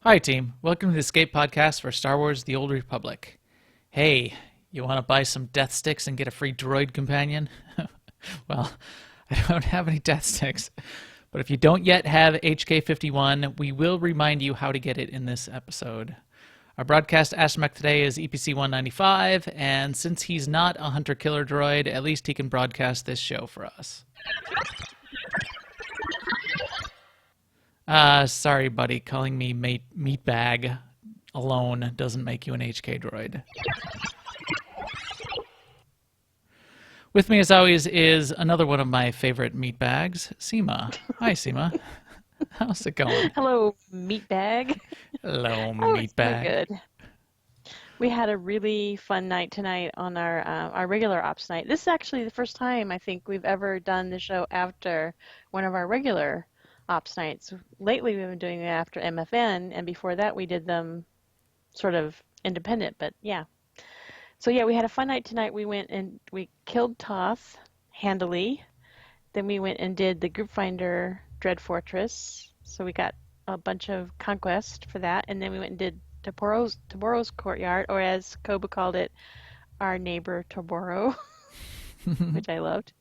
Hi, team. Welcome to the Escape Podcast for Star Wars The Old Republic. Hey, you want to buy some death sticks and get a free droid companion? Well, I don't have any death sticks, but if you don't yet have HK-51, we will remind you how to get it in this episode. Our broadcast astromech today is EPC-195, and since he's not a hunter-killer droid, at least he can broadcast this show for us. Sorry, buddy. Calling me meatbag alone doesn't make you an HK droid. With me, as always, is another one of my favorite meatbags, Seema. Hi, Seema. How's it going? Hello, meatbag. Hello, Oh, it's going meatbag. good. We had a really fun night tonight on our regular ops night. This is actually the first time I think we've ever done the show after one of our regular ops nights. Lately, we've been doing it after MFN, and before that, we did them sort of independent. But yeah, so yeah, we had a fun night tonight. We went and we killed Toth handily. Then we went and did the Group Finder Dread Fortress. So we got a bunch of conquest for that, and then we went and did Toboro's courtyard, or as Koba called it, our neighbor Toboro, which I loved.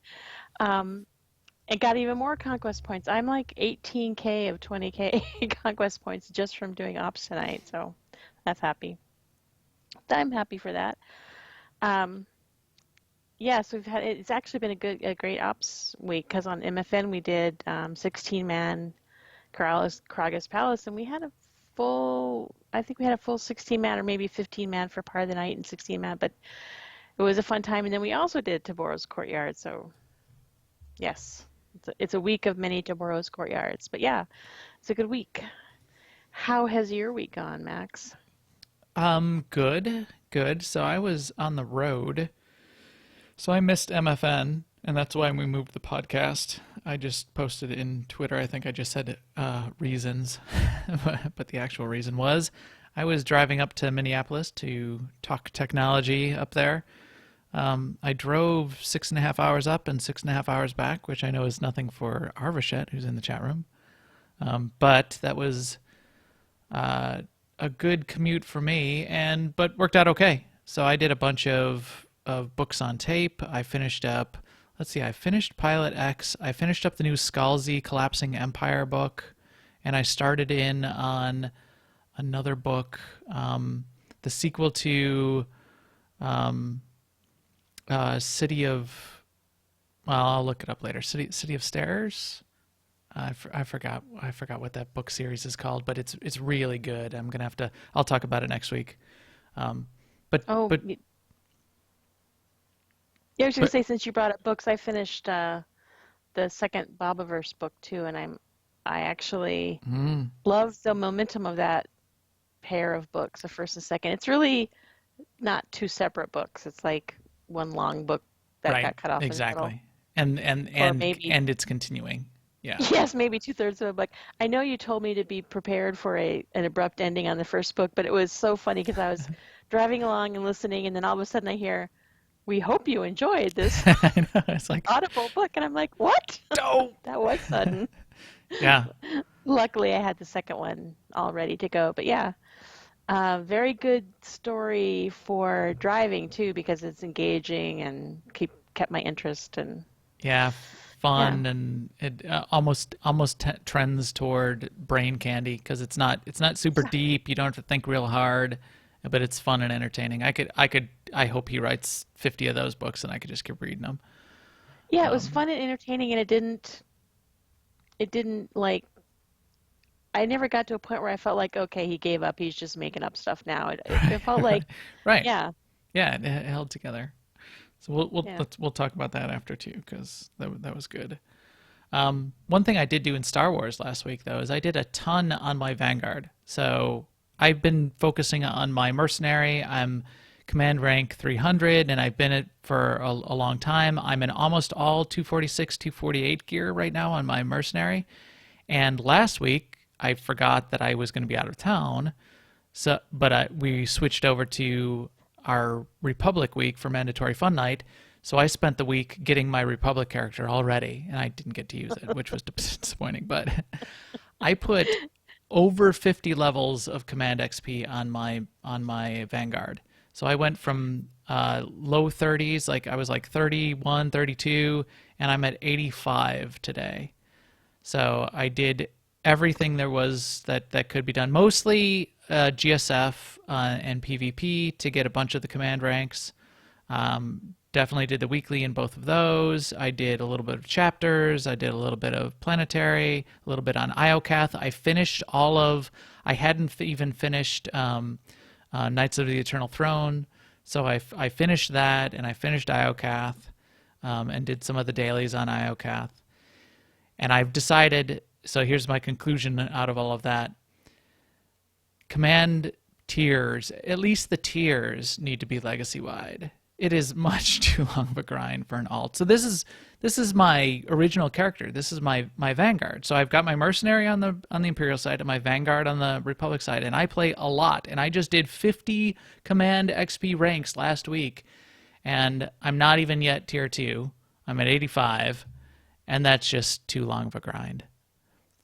And got even more conquest points. I'm like 18K of 20K conquest points just from doing ops tonight, so that's happy. I'm happy for that. Yeah, so it's actually been a great ops week because on MFN we did 16-man Kragus Palace, and we had I think we had a full 16-man or maybe 15-man for part of the night and 16-man, but it was a fun time. And then we also did Toboro's courtyard, so yes, it's a week of many Toboro's courtyards. But yeah, it's a good week. How has your week gone, Max? Good. So I was on the road, so I missed MFN, and that's why we moved the podcast. I just posted in Twitter. I think I just said reasons, but the actual reason was I was driving up to Minneapolis to talk technology up there. I drove 6.5 hours up and 6.5 hours back, which I know is nothing for Arvashet, who's in the chat room. But that was a good commute for me, but worked out okay. So I did a bunch of books on tape. I finished up, I finished Pilot X. I finished up the new Scalzi Collapsing Empire book, and I started in on another book, the sequel to City of, well, I'll look it up later. City of Stairs. I forgot what that book series is called, but it's really good. I'll talk about it next week. But Oh, but yeah, I was going to but say, since you brought up books, I finished the second Bobaverse book too, and I actually mm, love the momentum of that pair of books, the first and second. It's really not two separate books. It's like one long book that right, got cut off in the middle, exactly, and and or and maybe and it's continuing. Yeah. yes, maybe two-thirds of a book. I know you told me to be prepared for an abrupt ending on the first book, but it was so funny because I was driving along and listening, and then all of a sudden I hear, "We hope you enjoyed this I know. It's like, Audible book," and I'm like, "What?" no. That was sudden. Yeah. Luckily, I had the second one all ready to go. But yeah, very good story for driving too because it's engaging and kept my interest and Yeah, yeah. fun, and it almost trends toward brain candy because it's not super deep. You don't have to think real hard, but it's fun and entertaining. I hope he writes 50 of those books and I could just keep reading them. Yeah, it was Um, fun and entertaining, and it didn't like I never got to a point where I felt like, okay, he gave up. He's just making up stuff now. It felt like, right. yeah, Yeah, it held together. So yeah. we'll talk about that after too because that was good. One thing I did do in Star Wars last week, though, is I did a ton on my Vanguard. So I've been focusing on my mercenary. I'm command rank 300, and I've been it for a long time. I'm in almost all 246, 248 gear right now on my mercenary. And last week, I forgot that I was going to be out of town. But we switched over to our Republic week for Mandatory Fun Night. So I spent the week getting my Republic character already, and I didn't get to use it, which was disappointing. But I put over 50 levels of command XP on my Vanguard. So I went from low 30s, like I was like 31, 32, and I'm at 85 today. So I did everything there was that could be done. Mostly GSF and PvP to get a bunch of the command ranks. Definitely did the weekly in both of those. I did a little bit of chapters. I did a little bit of planetary, a little bit on Iocath. I finished all of, I hadn't even finished Knights of the Eternal Throne. So I finished that, and I finished Iocath, and did some of the dailies on Iocath. And I've decided, so here's my conclusion out of all of that. Command tiers, at least the tiers, need to be legacy-wide. It is much too long of a grind for an alt. So this is my original character. This is my Vanguard. So I've got my mercenary on the Imperial side and my Vanguard on the Republic side, and I play a lot. And I just did 50 command XP ranks last week, and I'm not even yet tier 2. I'm at 85, and that's just too long of a grind.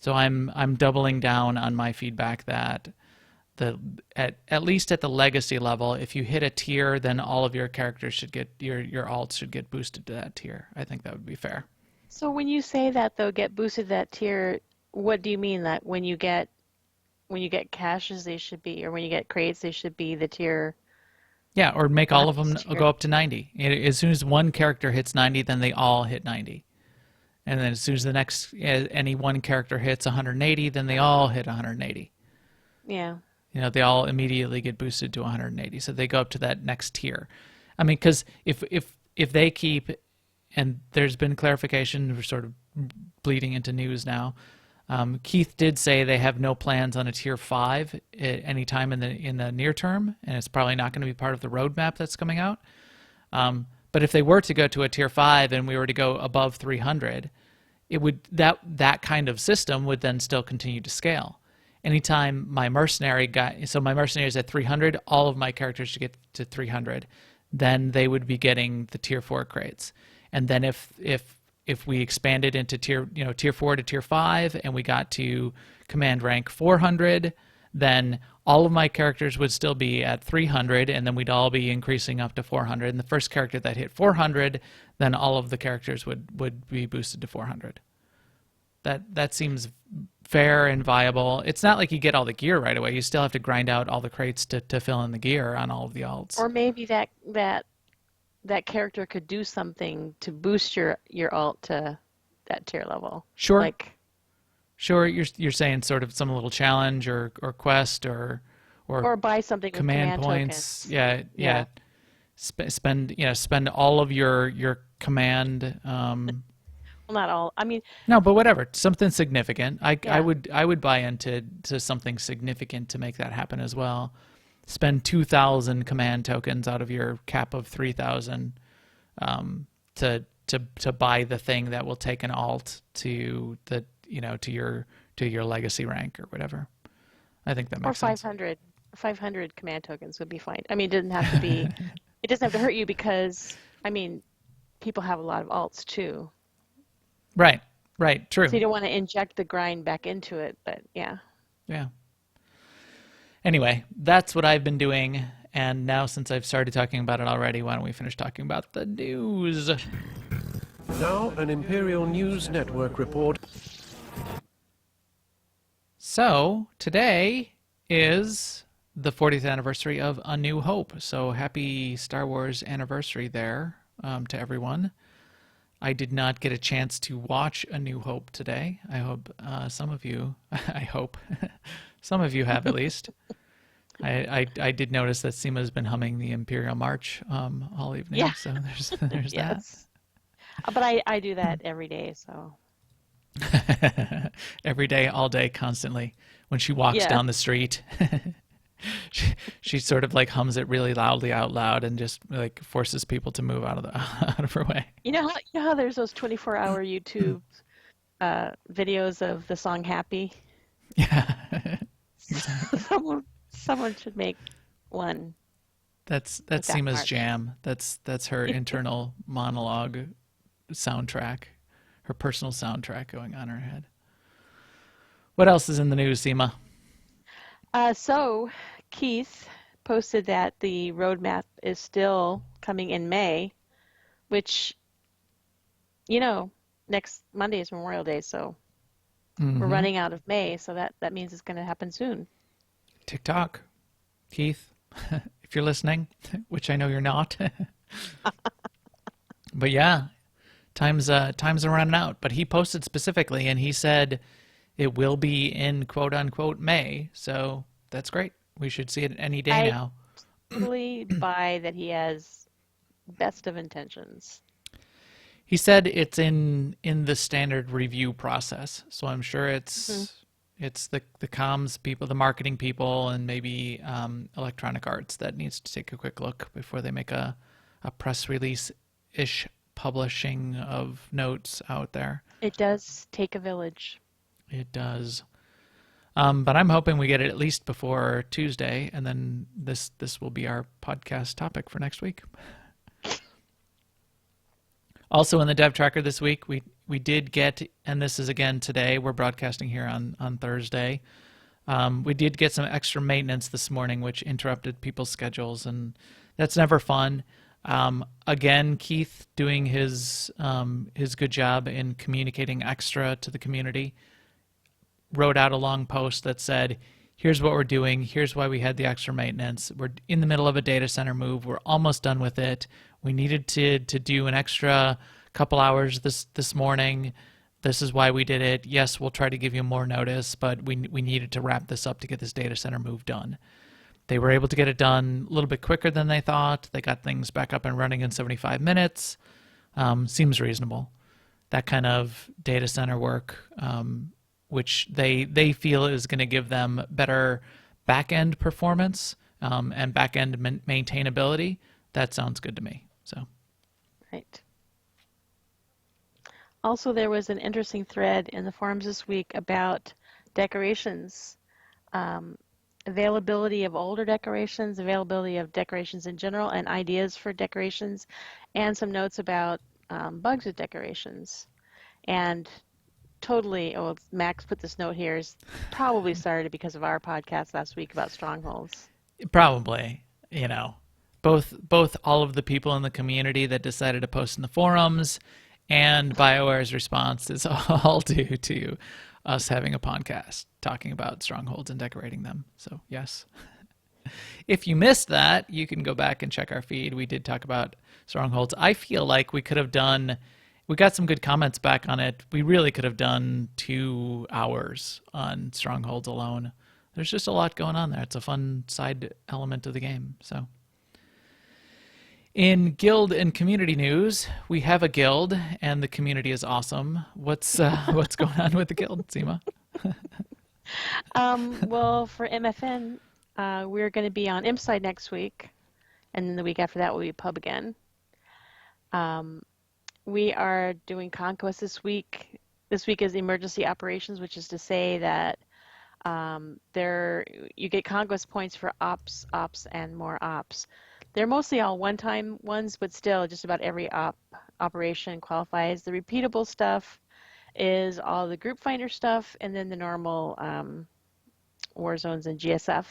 So I'm doubling down on my feedback that at least at the legacy level, if you hit a tier, then all of your characters should get your alts should get boosted to that tier. I think that would be fair. So when you say that though, get boosted to that tier, what do you mean? That when you get caches, they should be, or when you get crates, they should be the tier? Yeah, or make all of them tier. go up to 90. As soon as one character hits 90, then they all hit 90. And then as soon as the next any one character hits 180, then they all hit 180. Yeah. They all immediately get boosted to 180, so they go up to that next tier. I mean, because if they keep, and there's been clarification, we're sort of bleeding into news now. Keith did say they have no plans on a tier 5 at any time in the near term, and it's probably not going to be part of the roadmap that's coming out. But if they were to go to a tier 5 and we were to go above 300, it would that kind of system would then still continue to scale. Anytime my mercenary so my mercenary is at 300, all of my characters should get to 300. Then they would be getting the tier 4 crates. And then if we expanded into tier 4 to tier 5 and we got to command rank 400, then all of my characters would still be at 300, and then we'd all be increasing up to 400. And the first character that hit 400, then all of the characters would be boosted to 400. That seems fair and viable. It's not like you get all the gear right away. You still have to grind out all the crates to fill in the gear on all of the alts. Or maybe that character could do something to boost your alt to that tier level. Sure. Sure, you're saying sort of some little challenge or quest or buy something command with points. Tokens. Yeah. Spend all of your command. Well, not all. I mean, no, but whatever, something significant. I would buy into something significant to make that happen as well. Spend 2,000 command tokens out of your cap of 3,000 to buy the thing that will take an alt to the to your legacy rank or whatever. I think that makes sense. 500 command tokens would be fine. I mean, it doesn't have to be. It doesn't have to hurt you because I mean, people have a lot of alts too. Right, true. So you don't want to inject the grind back into it, but yeah. Yeah. Anyway, that's what I've been doing, and now since I've started talking about it already, why don't we finish talking about the news? Now, an Imperial News Network report. So, today is the 40th anniversary of A New Hope, so happy Star Wars anniversary there to everyone. I did not get a chance to watch A New Hope today. I hope some of you, some of you have at least. I did notice that Seema's been humming the Imperial March all evening, yeah. So there's yes. that. But I do that every day, so. Every day, all day, constantly. When she walks down the street, she sort of like hums it really loudly out loud and just like forces people to move out of her way. You know how there's those 24-hour YouTube videos of the song Happy? Yeah. Someone should make one. That's Seema's jam. That's her internal monologue soundtrack, her personal soundtrack going on in her head. What else is in the news, Seema? So Keith posted that the roadmap is still coming in May, which, you know, next Monday is Memorial Day, so we're Mm-hmm. running out of May, so that means it's going to happen soon. TikTok, Keith, if you're listening, which I know you're not. But yeah, time's are running out. But he posted specifically, and he said it will be in quote unquote May. So that's great. We should see it any day I now. totally buy that he has best of intentions. He said it's in the standard review process. So I'm sure it's the comms people, the marketing people, and maybe Electronic Arts that needs to take a quick look before they make a press release-ish publishing of notes out there. It does take a village. It does. But I'm hoping we get it at least before Tuesday, and then this will be our podcast topic for next week. Also in the Dev Tracker this week, we did get, and this is again today, we're broadcasting here on Thursday. We did get some extra maintenance this morning, which interrupted people's schedules, and that's never fun. Again, Keith doing his good job in communicating extra to the community, wrote out a long post that said, here's what we're doing, here's why we had the extra maintenance. We're in the middle of a data center move, we're almost done with it. We needed to do an extra couple hours this morning. This is why we did it. Yes, we'll try to give you more notice, but we needed to wrap this up to get this data center move done. They were able to get it done a little bit quicker than they thought. They got things back up and running in 75 minutes. Seems reasonable. That kind of data center work, which they feel is going to give them better back-end performance and back-end maintainability. That sounds good to me. So, Right. Also, there was an interesting thread in the forums this week about decorations, availability of older decorations, availability of decorations in general, and ideas for decorations, and some notes about bugs with decorations. And totally, oh, Max put this note here, is probably started because of our podcast last week about strongholds. probably, both all of the people in the community that decided to post in the forums and BioWare's response is all due to us having a podcast talking about strongholds and decorating them. So, yes. If you missed that, you can go back and check our feed. We did talk about strongholds. I feel like we got some good comments back on it. We really could have done 2 hours on strongholds alone. There's just a lot going on there. It's a fun side element of the game. So, in guild and community news, we have a guild, and the community is awesome. What's going on with the guild, Seema? Well, for MFN, we're going to be on ImpSide next week, and then the week after that will be Pub again. We are doing Conquest this week. This week is emergency operations, which is to say that you get Conquest points for ops, and more ops. They're mostly all one-time ones, but still just about every operation qualifies. The repeatable stuff is all the group finder stuff, and then the normal war zones and GSF.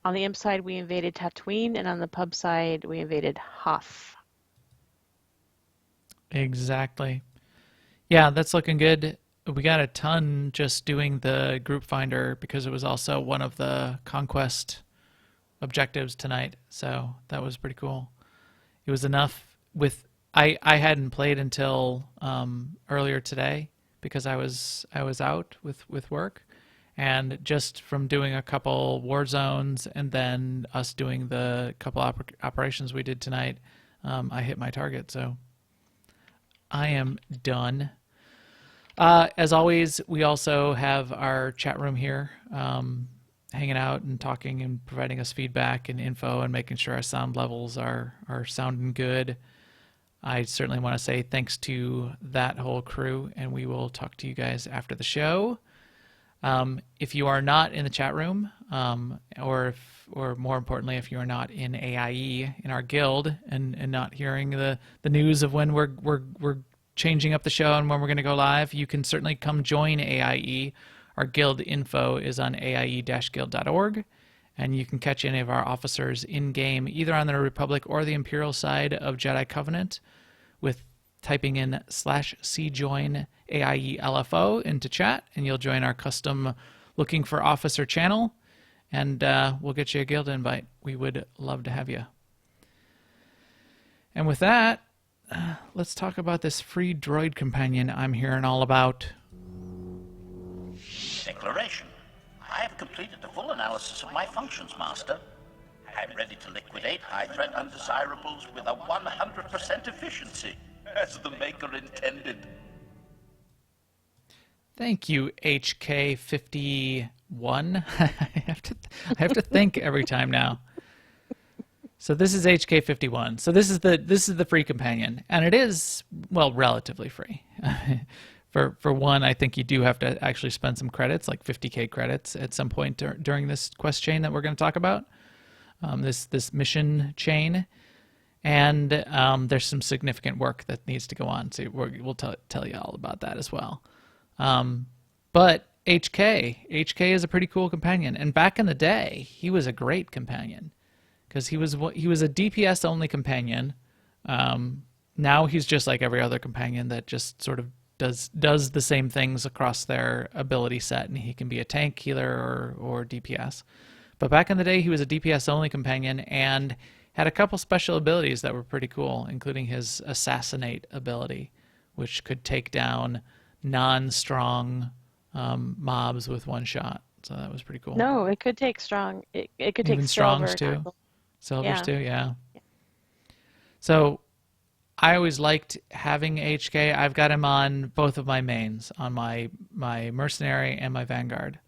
On the imp side, we invaded Tatooine, and on the pub side, we invaded Hoth. Exactly. Yeah, that's looking good. We got a ton just doing the group finder because it was also one of the conquest objectives tonight. So that was pretty cool. It was enough with I hadn't played until earlier today because I was out with work, and just from doing a couple war zones and then us doing the couple operations we did tonight, I hit my target. So I am done. As always, we also have our chat room here, hanging out and talking and providing us feedback and info and making sure our sound levels are sounding good. I certainly want to say thanks to that whole crew, and we will talk to you guys after the show. If you are not in the chat room, or more importantly, if you are not in AIE in our guild and not hearing the news of when we're changing up the show and when we're going to go live, you can certainly come join AIE. Our guild info is on aie-guild.org, and you can catch any of our officers in-game, either on the Republic or the Imperial side of Jedi Covenant, with typing in /cjoin AIE-LFO into chat, and you'll join our custom Looking for Officer channel, and we'll get you a guild invite. We would love to have you. And with that, let's talk about this free droid companion I'm hearing all about. Declaration. I have completed a full analysis of my functions, Master. I'm ready to liquidate high-threat undesirables with a 100% efficiency, as the Maker intended. Thank you, HK51. I have to think every time now. So this is HK51. So this is the free companion, and it is, well, relatively free. For one, I think you do have to actually spend some credits, like 50k credits, at some point during this quest chain that we're going to talk about. This mission chain, and there's some significant work that needs to go on. So we'll tell you all about that as well. But HK is a pretty cool companion, and back in the day, he was a great companion because he was a DPS only companion. Now he's just like every other companion that just sort of does the same things across their ability set, and he can be a tank, healer, or DPS. But back in the day, he was a DPS only companion and had a couple special abilities that were pretty cool, including his Assassinate ability, which could take down non-strong mobs with one shot. So that was pretty cool. No, it could take strong. It could Even take strongs silver. too. Silvers Yeah. too, yeah. So I always liked having HK. I've got him on both of my mains, on my Mercenary and my Vanguard.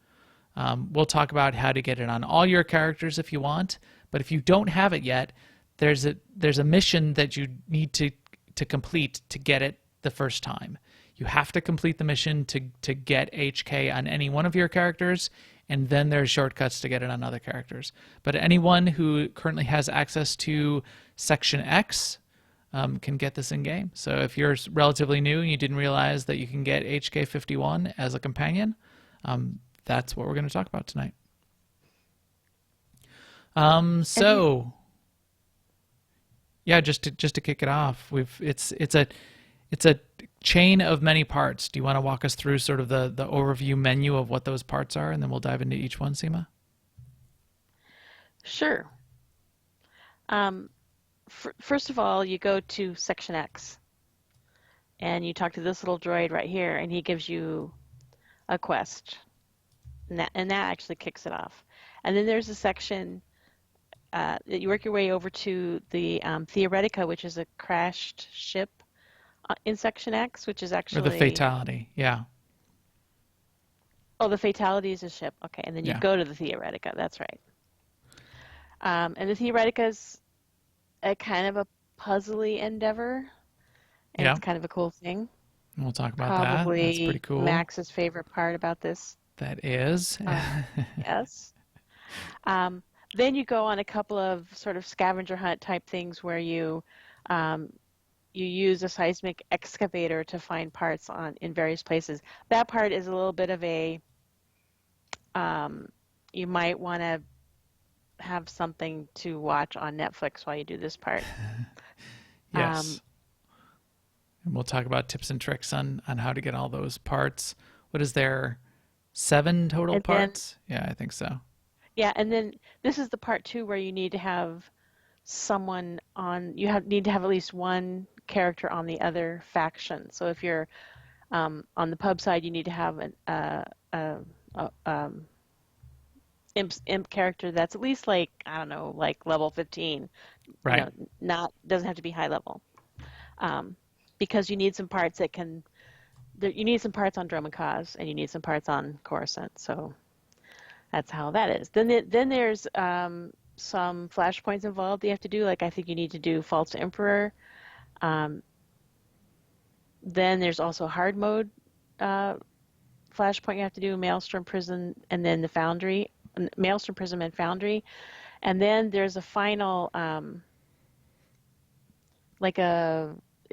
We'll talk about how to get it on all your characters if you want, but if you don't have it yet, there's a mission that you need to complete to get it the first time. You have to complete the mission to get HK on any one of your characters, and then there's shortcuts to get it on other characters. But anyone who currently has access to Section X can get this in game. So if you're relatively new and you didn't realize that you can get HK51 as a companion, that's what we're going to talk about tonight. So yeah, just to kick it off, it's a chain of many parts. Do you want to walk us through sort of the overview menu of what those parts are, and then we'll dive into each one, Seema? Sure. First of all, you go to Section X, and you talk to this little droid right here, and he gives you a quest, and that actually kicks it off. And then there's a section that you work your way over to the Theoretica, which is a crashed ship in Section X, which is actually... Or the Fatality, yeah. Oh, the Fatality is a ship. Okay, and then you Yeah. go to the Theoretica. That's right. And the Theoretica is a kind of a puzzly endeavor, and Yeah. it's kind of a cool thing. We'll talk about that. Probably That's pretty cool. Max's favorite part about this. That is. Yes. Then you go on a couple of sort of scavenger hunt type things where you use a seismic excavator to find parts in various places. That part is a little bit of a you might want to have something to watch on Netflix while you do this part. Yes. And we'll talk about tips and tricks on how to get all those parts. What is there? 7 total And then- parts? Yeah, I think so. Yeah, and then this is the part too where you need to have someone on. Need to have at least one character on the other faction. So if you're on the pub side, you need to have an imp character that's at least like, I don't know, like level 15. Right. Doesn't have to be high level. Because you need some parts you need some parts on Dromund Kaas, and you need some parts on Coruscant. So that's how that is. Then there's some flashpoints involved that you have to do. Like I think you need to do False Emperor. Then there's also hard mode flashpoint you have to do, Maelstrom Prison, and then the Foundry, Maelstrom Prism and Foundry. And then there's a final, is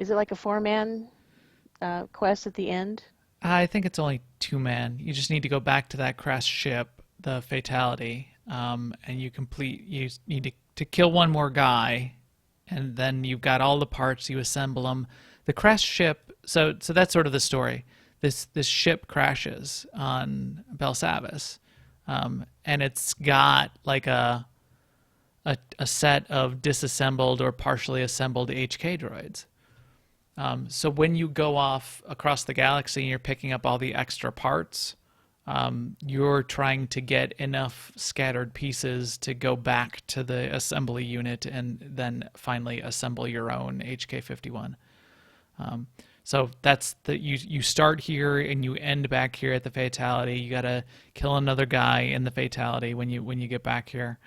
it like a 4-man quest at the end? I think it's only 2-man. You just need to go back to that crashed ship, the fatality, and you need to kill one more guy, and then you've got all the parts. You assemble them. The crashed ship. So that's sort of the story. This ship crashes on Belsavis, and it's got like a set of disassembled or partially assembled HK droids. So when you go off across the galaxy and you're picking up all the extra parts, you're trying to get enough scattered pieces to go back to the assembly unit and then finally assemble your own HK-51. So that's you start here and you end back here at the fatality. You gotta kill another guy in the fatality when you get back here,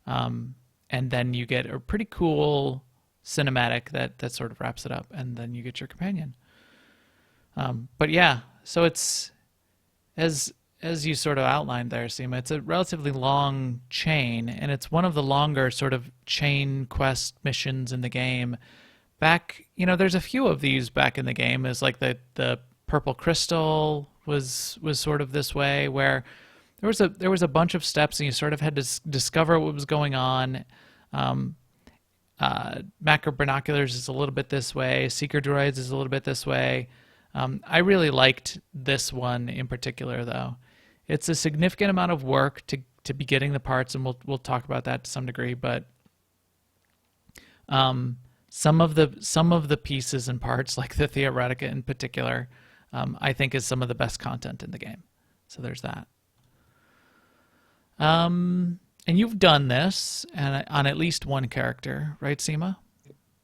and then you get a pretty cool cinematic that sort of wraps it up, and then you get your companion. But yeah, so it's as you sort of outlined there, Seema, it's a relatively long chain, and it's one of the longer sort of chain quest missions in the game. Back, there's a few of these back in the game. Is like the purple crystal was sort of this way, where there was a bunch of steps and you sort of had to discover what was going on. Macro binoculars is a little bit this way. Seeker droids is a little bit this way. I really liked this one in particular, though. It's a significant amount of work to be getting the parts, and we'll talk about that to some degree. But some of the pieces and parts, like the Theoretica in particular, I think is some of the best content in the game. So there's that. And you've done this on at least one character, right, Seema?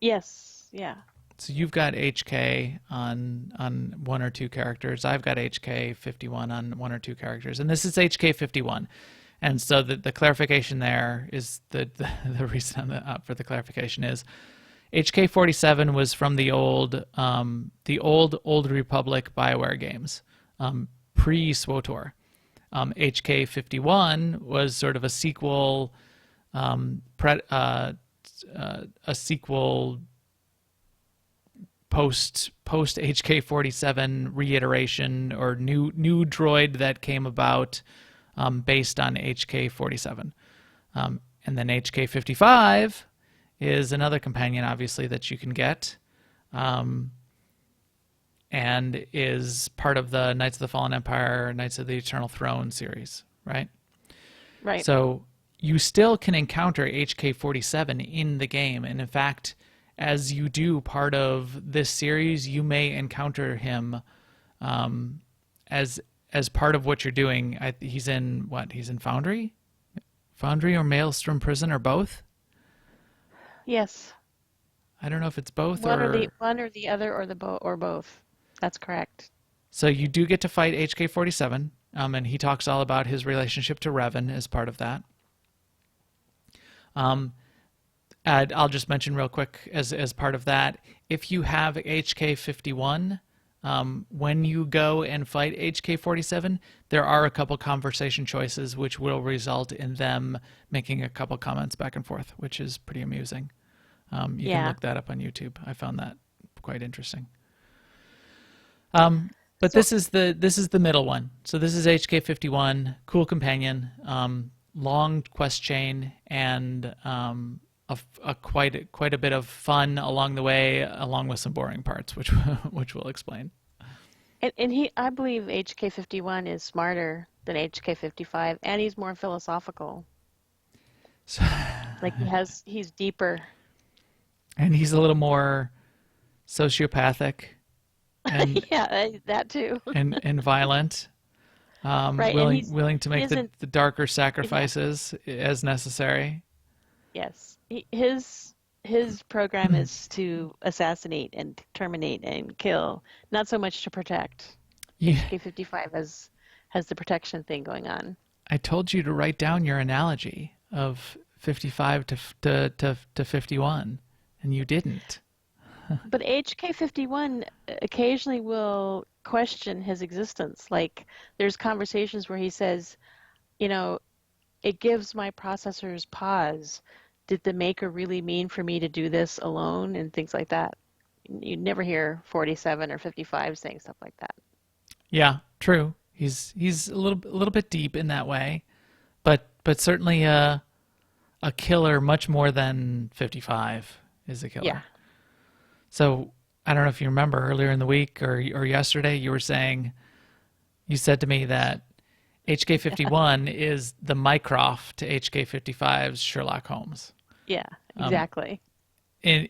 Yes. Yeah. So you've got HK on one or two characters. I've got HK-51 on one or two characters, and this is HK-51. And so the clarification there is the reason for the clarification is HK-47 was from the old Old Republic BioWare games, pre-SWTOR. HK-51 was sort of a sequel, post HK-47 reiteration or new droid that came about based on HK-47, and then HK-55 is another companion, obviously, that you can get, and is part of the Knights of the Fallen Empire, Knights of the Eternal Throne series, right? Right. So you still can encounter HK-47 in the game, and in fact, as you do part of this series, you may encounter him as part of what you're doing. He's in what? He's in Foundry or Maelstrom Prison, or both? Yes. I don't know if it's both One or the other, or both. That's correct. So you do get to fight HK-47, and he talks all about his relationship to Revan as part of that. I'll just mention real quick as part of that, if you have HK-51, when you go and fight HK-47, there are a couple conversation choices which will result in them making a couple comments back and forth, which is pretty amusing. You can look that up on YouTube. I found that quite interesting. But this is the middle one. So this is HK-51, cool companion, long quest chain, and quite a bit of fun along the way, along with some boring parts, which we'll explain. And I believe HK-51 is smarter than HK-55, and he's more philosophical. So, like he's deeper. And he's a little more sociopathic. And, yeah, that too. and violent. Right, willing to make the darker sacrifices as necessary. Yes. His program is to assassinate and terminate and kill, not so much to protect. Yeah. HK-55 has the protection thing going on. I told you to write down your analogy of 55 to 51, and you didn't. But HK-51 occasionally will question his existence. Like, there's conversations where he says, it gives my processors pause. Did the maker really mean for me to do this alone? And things like that. You'd never hear 47 or 55 saying stuff like that. Yeah, true. He's a little bit deep in that way, but certainly a killer much more than 55 is a killer. Yeah. So I don't know if you remember earlier in the week or yesterday, you said to me that HK51 is the Mycroft to HK55's Sherlock Holmes. Yeah, exactly. In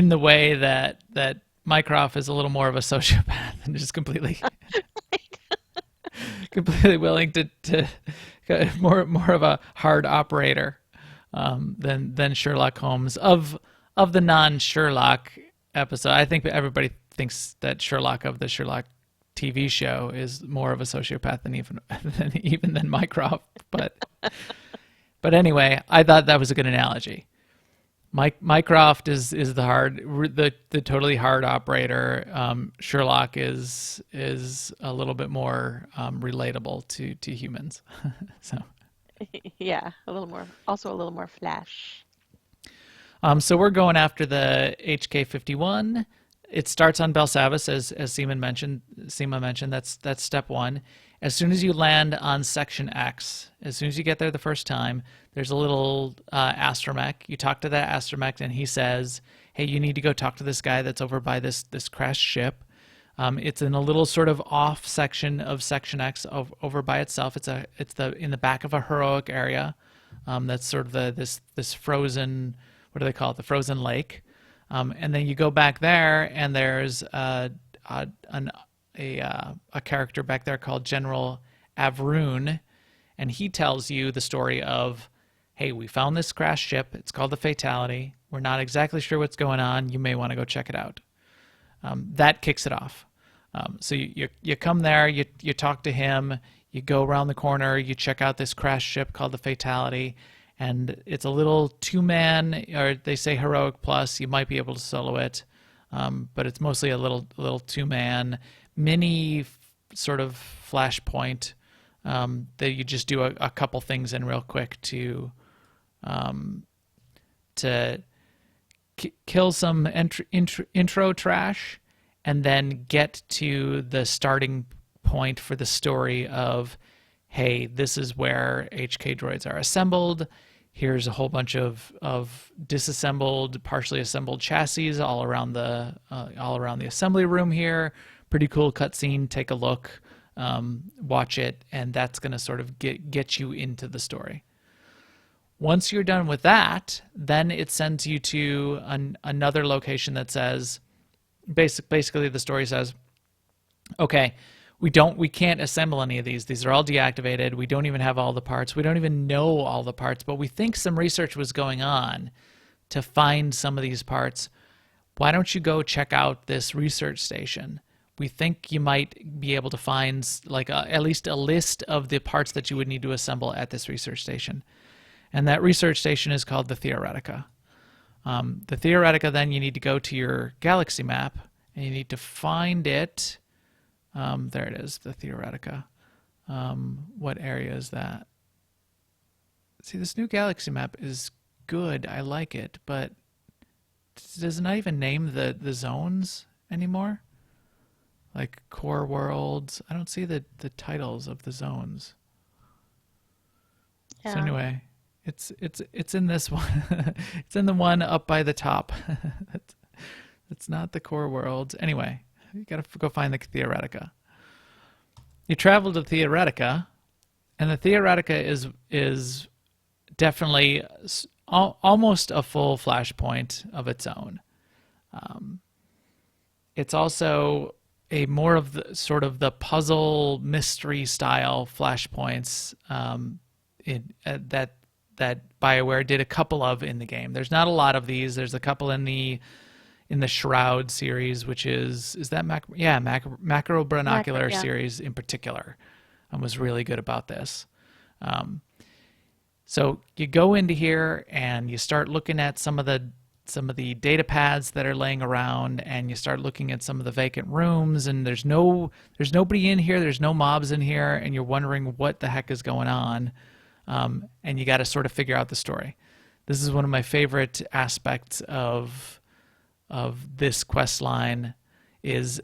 the way that Mycroft is a little more of a sociopath and just completely willing to more of a hard operator than Sherlock Holmes of the non-Sherlock episode. I think everybody thinks that Sherlock of the Sherlock TV show is more of a sociopath than Mycroft, but anyway, I thought that was a good analogy. Mycroft is the totally hard operator. Sherlock is a little bit more relatable to humans. So Yeah, a little more flash. so we're going after the HK51. It starts on Belsavis, as Seema mentioned. That's step one. As soon as you land on Section X, as soon as you get there the first time, there's a little astromech. You talk to that astromech, and he says, "Hey, you need to go talk to this guy that's over by this crashed ship." It's in a little sort of off section of Section X over by itself. It's in the back of a heroic area. That's sort of this frozen. What do they call it? The frozen lake. And then you go back there, and there's a character back there called General Avroon, and he tells you the story of, hey, we found this crashed ship. It's called the Fatality. We're not exactly sure what's going on. You may want to go check it out. That kicks it off. So you come there, you talk to him, you go around the corner, you check out this crashed ship called the Fatality, and it's a little two-man, or they say heroic plus. You might be able to solo it, but it's mostly a little two-man mini sort of flashpoint that you just do a couple things in real quick to kill some intro trash, and then get to the starting point for the story of, hey, this is where HK droids are assembled. Here's a whole bunch of disassembled, partially assembled chassis all around the assembly room here. Pretty cool cutscene. Take a look, watch it, and that's going to sort of get you into the story. Once you're done with that, then it sends you to another location that says, basically the story says, okay, we can't assemble any of these. These are all deactivated. We don't even have all the parts. We don't even know all the parts, but we think some research was going on to find some of these parts. Why don't you go check out this research station? We think you might be able to find at least a list of the parts that you would need to assemble at this research station. And that research station is called the Theoretica. The Theoretica, then you need to go to your galaxy map, and you need to find it. There it is, the Theoretica. What area is that? See, this new galaxy map is good. I like it, but does it not even name the zones anymore? Like core worlds. I don't see the titles of the zones. Yeah. So anyway, it's in this one. It's in the one up by the top. It's not the core worlds. Anyway, you gotta go find the Theoretica. You travel to Theoretica, and the Theoretica is definitely almost a full flashpoint of its own. It's also a more of the sort of the puzzle mystery style flashpoints that BioWare did a couple of in the game. There's not a lot of these. There's a couple in the Shroud series, which is that macro binocular series in particular, was really good about this. So you go into here and you start looking at some of the data pads that are laying around, and you start looking at some of the vacant rooms, and there's nobody in here, there's no mobs in here, and you're wondering what the heck is going on, and you got to sort of figure out the story. This is one of my favorite aspects of this quest line, is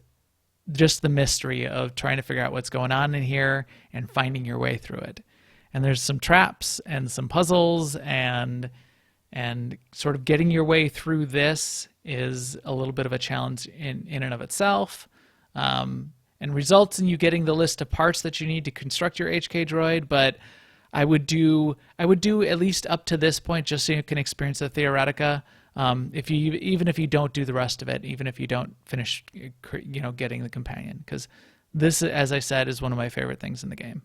just the mystery of trying to figure out what's going on in here and finding your way through it. And there's some traps and some puzzles, and sort of getting your way through this is a little bit of a challenge in and of itself, and results in you getting the list of parts that you need to construct your HK droid. But I would do at least up to this point, just so you can experience the Theoretica. Even if you don't do the rest of it, even if you don't finish, getting the companion, because this, as I said, is one of my favorite things in the game.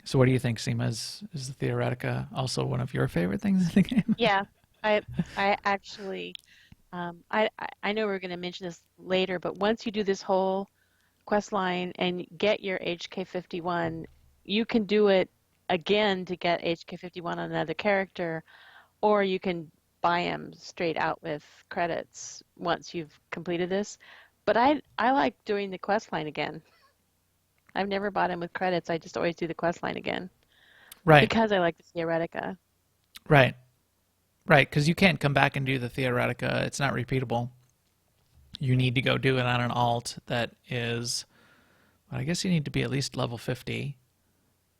So what do you think, Seema? Is the Theoretica also one of your favorite things in the game? Yeah, I actually, I know we're going to mention this later, but once you do this whole quest line and get your HK51, you can do it again to get HK51 on another character, or you can buy them straight out with credits once you've completed this. But I like doing the quest line again. I've never bought them with credits. I just always do the quest line again. Right. Because I like the Theoretica. Right. Right, because you can't come back and do the Theoretica. It's not repeatable. You need to go do it on an alt that is, well, I guess you need to be at least level 50,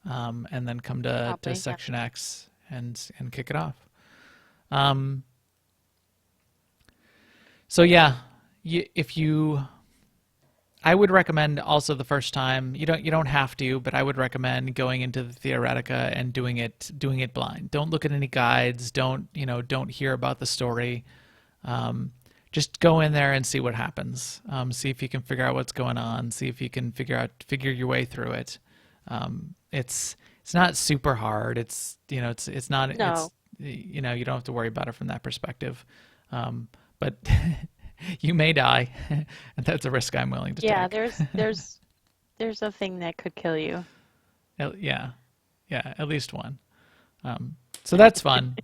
and then come to Section X and kick it off. So yeah, I would recommend also the first time, you don't have to, but I would recommend going into the Theoretica and doing it blind. Don't look at any guides. Don't hear about the story. Just go in there and see what happens. See if you can figure out what's going on. See if you can figure your way through it. It's not super hard. It's not. No. You don't have to worry about it from that perspective. But you may die, and that's a risk I'm willing to take. Yeah, there's a thing that could kill you. Yeah, at least one. So that's fun.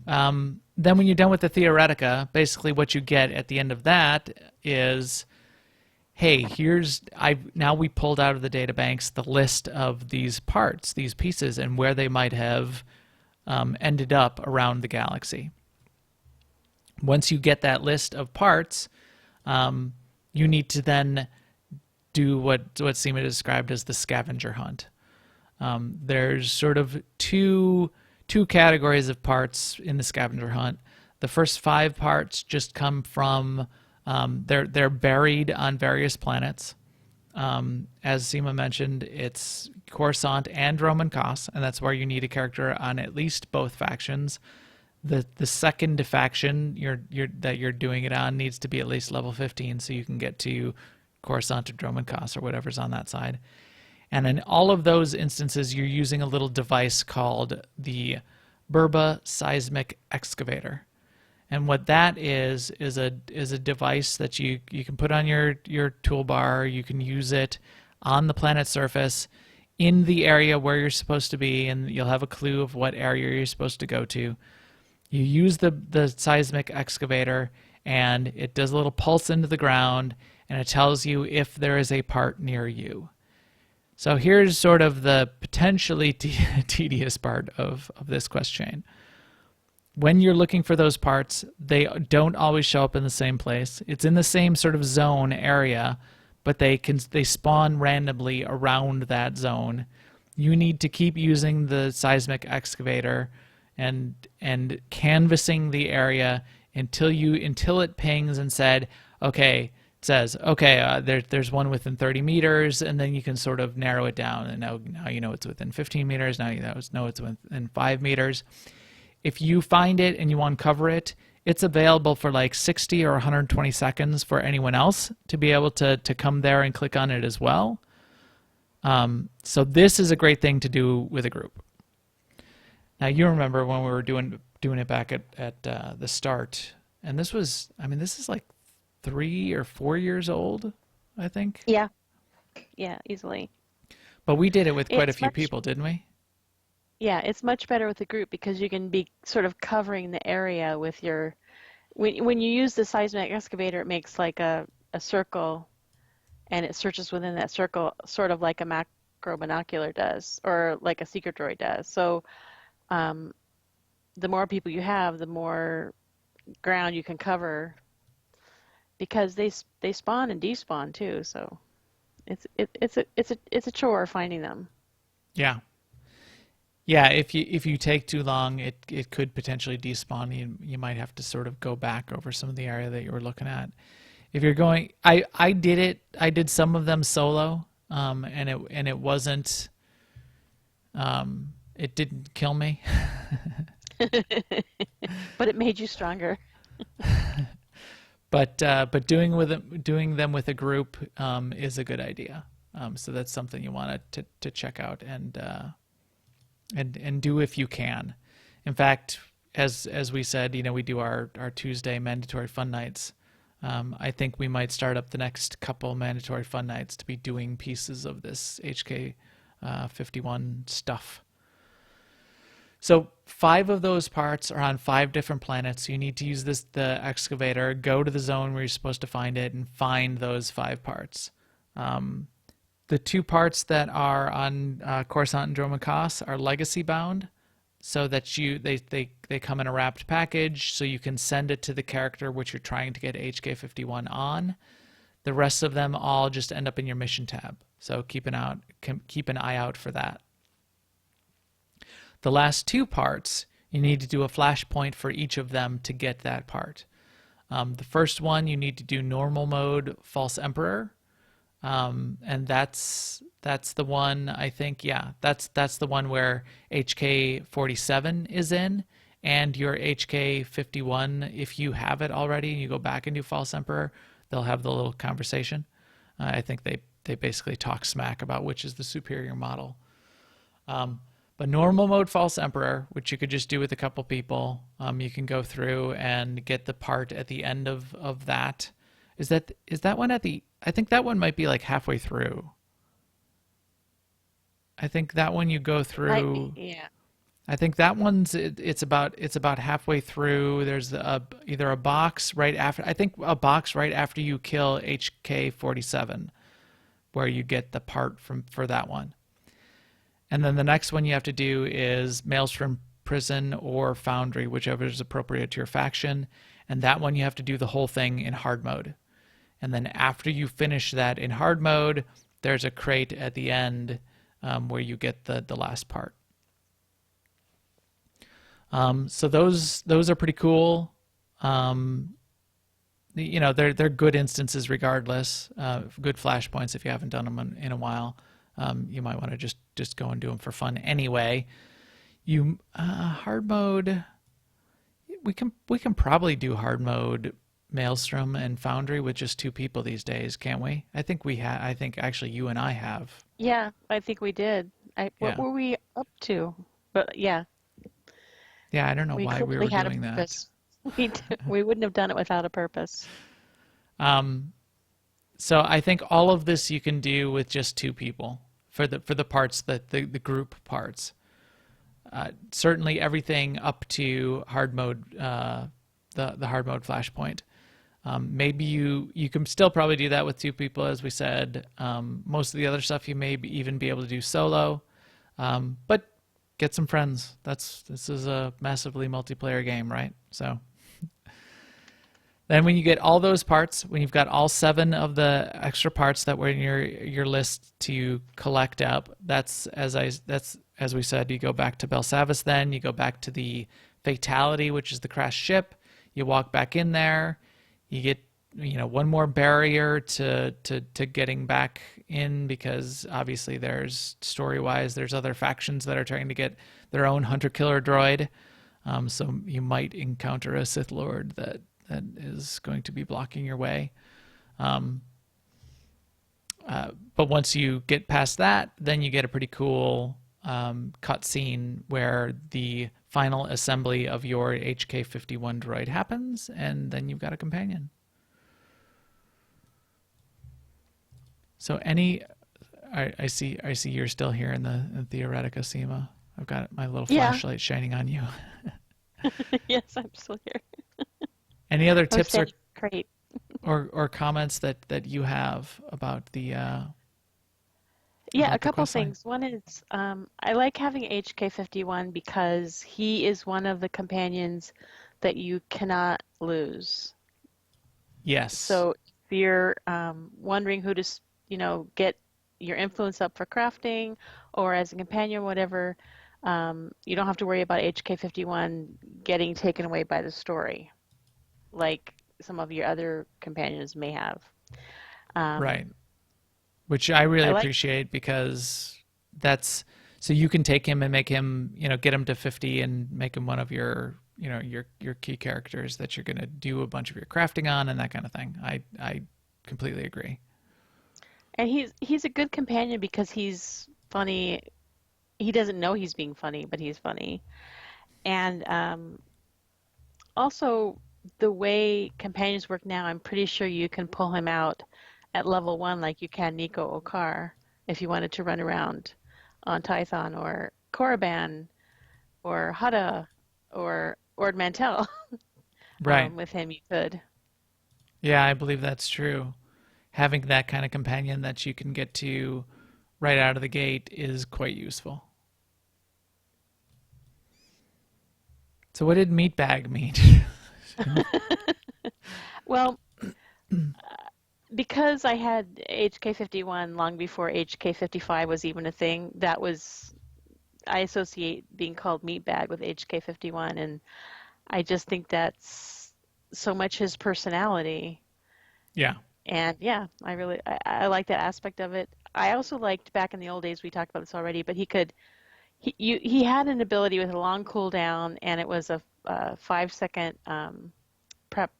Then when you're done with the Theoretica, basically what you get at the end of that is, hey, now we pulled out of the databanks the list of these parts, these pieces, and where they might have ended up around the galaxy. Once you get that list of parts, you need to then do what Seema described as the scavenger hunt. There's sort of two categories of parts in the scavenger hunt. The first 5 parts just come from, they're buried on various planets. As Seema mentioned, it's Coruscant and Roman Kos, and that's where you need a character on at least both factions. The second faction that you're doing it on needs to be at least level 15, so you can get to Coruscant or Roman Kos or whatever's on that side. And in all of those instances, you're using a little device called the Burba Seismic Excavator. And what that is a device that you can put on your toolbar. You can use it on the planet's surface in the area where you're supposed to be, and you'll have a clue of what area you're supposed to go to. You use the seismic excavator, and it does a little pulse into the ground, and it tells you if there is a part near you. So here's sort of the potentially tedious part of this quest chain. When you're looking for those parts, they don't always show up in the same place. It's in the same sort of zone area, but they spawn randomly around that zone. You need to keep using the seismic excavator and canvassing the area until it pings and says, okay, there's one within 30 meters, and then you can sort of narrow it down, and now you know it's within 15 meters, now you know it's within 5 meters. If you find it and you uncover it, it's available for like 60 or 120 seconds for anyone else to be able to come there and click on it as well. So this is a great thing to do with a group. Now, you remember when we were doing it back at the start, and this is like 3 or 4 years old, I think. Yeah, easily. But we did it with quite a few people, didn't we? Yeah, it's much better with a group because you can be sort of covering the area with your. When you use the seismic excavator, it makes like a circle, and it searches within that circle, sort of like a macro binocular does, or like a secret droid does. So the more people you have, the more ground you can cover because they spawn and despawn too. So it's a chore finding them. Yeah. Yeah, if you take too long, it could potentially despawn. You might have to sort of go back over some of the area that you were looking at. If you're going, I did some of them solo, and it wasn't, it didn't kill me. But it made you stronger. But doing them with a group is a good idea. So that's something you want to check out and do if you can. In fact, as we said, we do our Tuesday mandatory fun nights. I think we might start up the next couple mandatory fun nights to be doing pieces of this HK 51 stuff. So 5 of those parts are on 5 different planets. You need to use the excavator, go to the zone where you're supposed to find it, and find those 5 parts. The 2 parts that are on Coruscant and Dromakas are legacy bound, so that they come in a wrapped package, so you can send it to the character which you're trying to get HK51 on. The rest of them all just end up in your mission tab, so keep an eye out for that. The last 2 parts, you need to do a flashpoint for each of them to get that part. The first one, you need to do normal mode False Emperor, and that's the one, I think. Yeah, that's the one where HK47 is in, and your HK51, if you have it already and you go back and do False Emperor, they'll have the little conversation. I think they basically talk smack about which is the superior model. But normal mode False Emperor, which you could just do with a couple people, you can go through and get the part at the end of that. Is that one at the? I think that one might be like halfway through. I think that one you go through. Yeah. I think that one's it's about halfway through. There's either a box right after. I think a box right after you kill HK47, where you get the part for that one. And then the next one you have to do is Maelstrom Prison or Foundry, whichever is appropriate to your faction. And that one you have to do the whole thing in hard mode. And then after you finish that in hard mode, there's a crate at the end where you get the last part. So those are pretty cool. They're good instances regardless. Good flashpoints if you haven't done them in a while. You might want to just go and do them for fun anyway. Hard mode. We can probably do hard mode Maelstrom and Foundry with just 2 people these days, can't we? I think I think actually you and I have. Yeah, I think we did. What were we up to? But yeah. Yeah, I don't know why we were doing that. We wouldn't have done it without a purpose. So I think all of this you can do with just 2 people for the parts that the group parts. Certainly everything up to hard mode, the hard mode flashpoint. Maybe you can still probably do that with 2 people, as we said. Most of the other stuff you may even be able to do solo, but get some friends. This is a massively multiplayer game, right? So then when you get all those parts, when you've got all 7 of the extra parts that were in your list to collect up, that's as we said, you go back to Belsavis, then you go back to the Fatality, which is the crashed ship. You walk back in there, you get one more barrier to getting back in, because obviously there's story-wise there's other factions that are trying to get their own hunter-killer droid. So you might encounter a Sith Lord that is going to be blocking your way. But once you get past that, then you get a pretty cool cutscene where the final assembly of your HK51 droid happens, and then you've got a companion. So I see you're still here in the Theoretica Sema. I've got my little flashlight shining on you. Yes, I'm still here. Any other tips great. or comments that you have about the a couple things. One is I like having HK51 because he is one of the companions that you cannot lose. Yes. So if you're wondering who to, get your influence up for crafting or as a companion, whatever, you don't have to worry about HK51 getting taken away by the story, like some of your other companions may have. Right. Which I really I like, appreciate, because that's so you can take him and make him, get him to 50 and make him one of your, your key characters that you're going to do a bunch of your crafting on and that kind of thing. I completely agree. and he's a good companion because he's funny. He doesn't know he's being funny, but he's funny. And also, the way companions work now, I'm pretty sure you can pull him out at level 1 like you can Nico Okar if you wanted to run around on Tython or Korriban or Hutta or Ord Mantell. Right. With him, you could. Yeah, I believe that's true. Having that kind of companion that you can get to right out of the gate is quite useful. So what did meatbag mean? Well, because I had HK51 long before HK55 was even a thing, I associate being called meatbag with HK51, and I just think that's so much his personality. Yeah. And yeah, I like that aspect of it. I also liked back in the old days, we talked about this already, but he had an ability with a long cooldown, and it was a 5-second prep,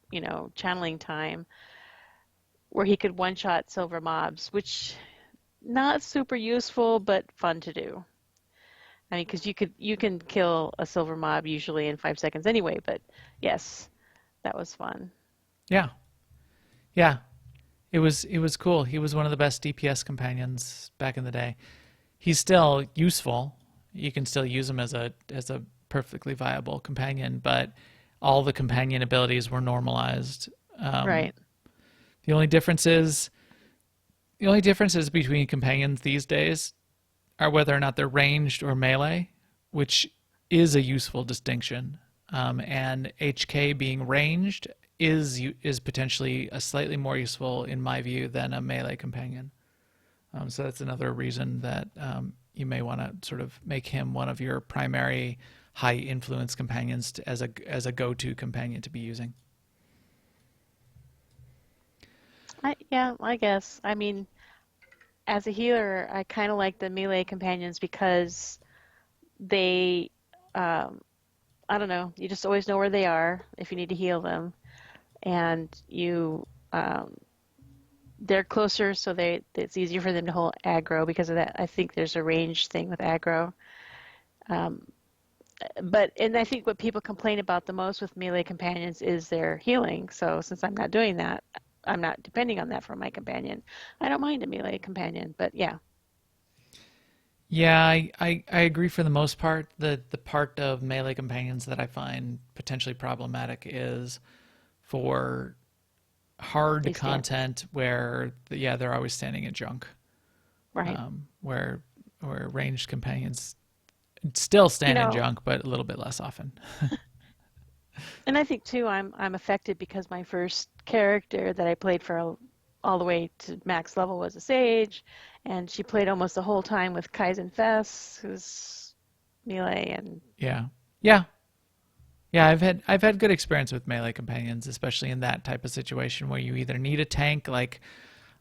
channeling time, where he could one-shot silver mobs, which not super useful, but fun to do. I mean, because you can kill a silver mob usually in 5 seconds anyway, but yes, that was fun. Yeah. Yeah. It was cool. He was one of the best DPS companions back in the day. He's still useful. You can still use him as a perfectly viable companion, but all the companion abilities were normalized. Right. The only differences between companions these days are whether or not they're ranged or melee, which is a useful distinction. And HK being ranged is potentially a slightly more useful, in my view, than a melee companion. So that's another reason that you may want to sort of make him one of your primary high influence companions as a go-to companion to be using. I guess. I mean, as a healer, I kind of like the melee companions because they, I don't know, you just always know where they are if you need to heal them, and they're closer, so it's easier for them to hold aggro because of that. I think there's a range thing with aggro. And I think what people complain about the most with melee companions is their healing. So since I'm not doing that, I'm not depending on that for my companion. I don't mind a melee companion, but yeah. Yeah, I agree for the most part. The part of melee companions that I find potentially problematic is for hard content where they're always standing in junk. Right. Where ranged companions still stand in junk, but a little bit less often. And I think too, I'm affected because my first character that I played for all the way to max level was a sage, and she played almost the whole time with Kaizen Fess, who's melee, and yeah. I've had good experience with melee companions, especially in that type of situation where you either need a tank, like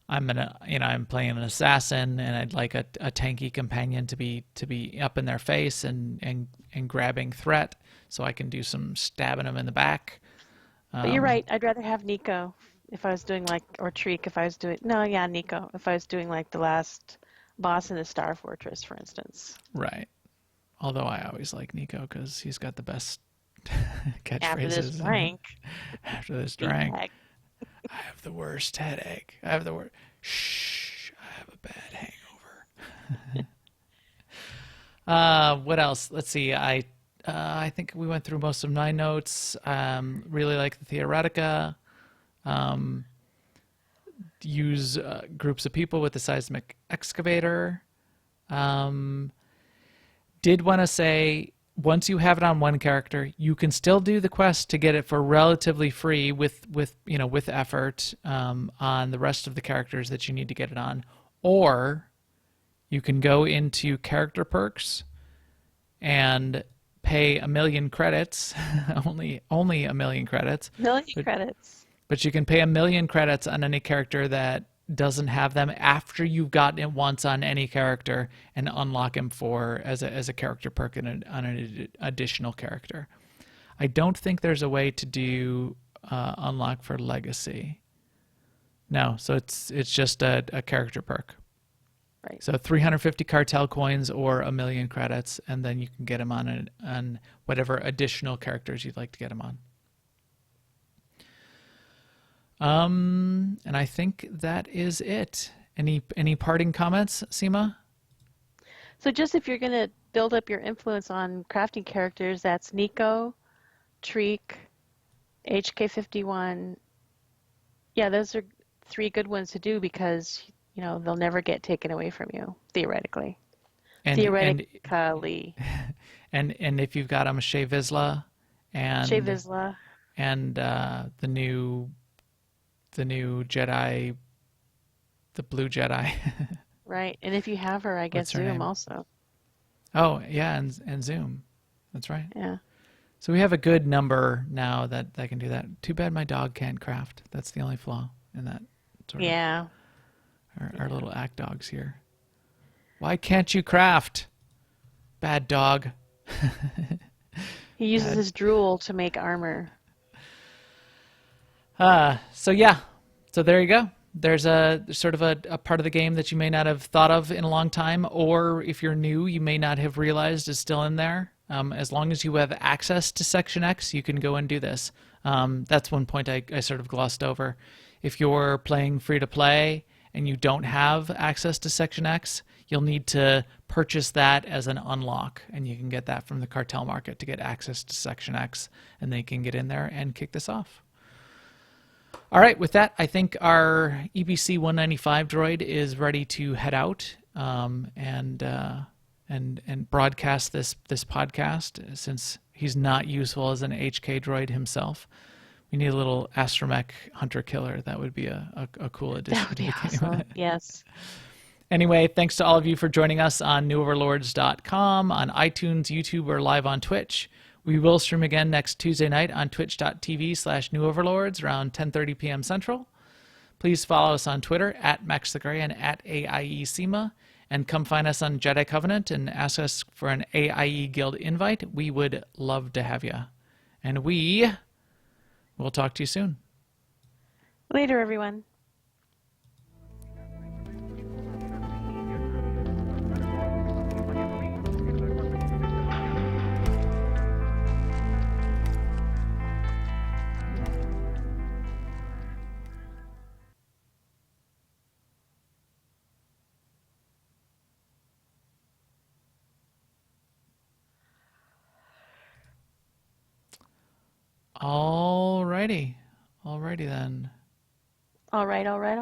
I'm playing an assassin and I'd like a tanky companion to be up in their face and grabbing threat, so I can do some stabbing them in the back. But you're right. I'd rather have Nico if I was doing or Treek if I was doing Nico if I was doing like the last boss in the Star Fortress, for instance. Right. Although I always like Nico because he's got the best catchphrases. After this drink. After this drink. I have the worst headache. I have the worst. Shh. I have a bad hangover. What else? Let's see. I think we went through most of my notes. Really like the Theoretica. Use groups of people with the seismic excavator. Did want to say once you have it on one character, you can still do the quest to get it for relatively free with effort on the rest of the characters that you need to get it on, or you can go into character perks and pay 1,000,000 credits, only 1,000,000 credits. Million credits. But you can pay 1,000,000 credits on any character that doesn't have them after you've gotten it once on any character and unlock him for as a character perk on an additional character. I don't think there's a way to do unlock for legacy. No, so it's just a character perk. Right. So 350 cartel coins or 1,000,000 credits, and then you can get him on whatever additional characters you'd like to get him on. And I think that is it. Any parting comments, Seema? So just if you're going to build up your influence on crafting characters, that's Nico, Treek, HK51. Yeah, those are 3 good ones to do because, they'll never get taken away from you, theoretically. Theoretically. And if you've got Shea Vizsla and the new Jedi, the blue Jedi. Right, and if you have her, I guess Zoom also. Oh yeah, and Zoom, that's right. Yeah. So we have a good number now that can do that. Too bad my dog can't craft. That's the only flaw in that. Yeah. Our little act dogs here. Why can't you craft? Bad dog. He uses his drool to make armor. So there you go. There's a sort of a part of the game that you may not have thought of in a long time, or if you're new, you may not have realized is still in there. As long as you have access to Section X, you can go and do this. That's one point I sort of glossed over. If you're playing free to play and you don't have access to Section X, you'll need to purchase that as an unlock, and you can get that from the cartel market to get access to Section X, and they can get in there and kick this off. All right, with that, I think our EBC 195 droid is ready to head out and broadcast this podcast, since he's not useful as an HK droid himself. We need a little astromech hunter killer. That would be a cool addition. That would be awesome. Yes. Anyway, thanks to all of you for joining us on newoverlords.com, on iTunes, YouTube, or live on Twitch. We will stream again next Tuesday night on twitch.tv/newoverlords around 10:30 p.m. Central. Please follow us on Twitter @MaxTheGray and @AIESEMA, and come find us on Jedi Covenant and ask us for an AIE Guild invite. We would love to have you. And we'll talk to you soon. Later, everyone. Alrighty then. All right. All right.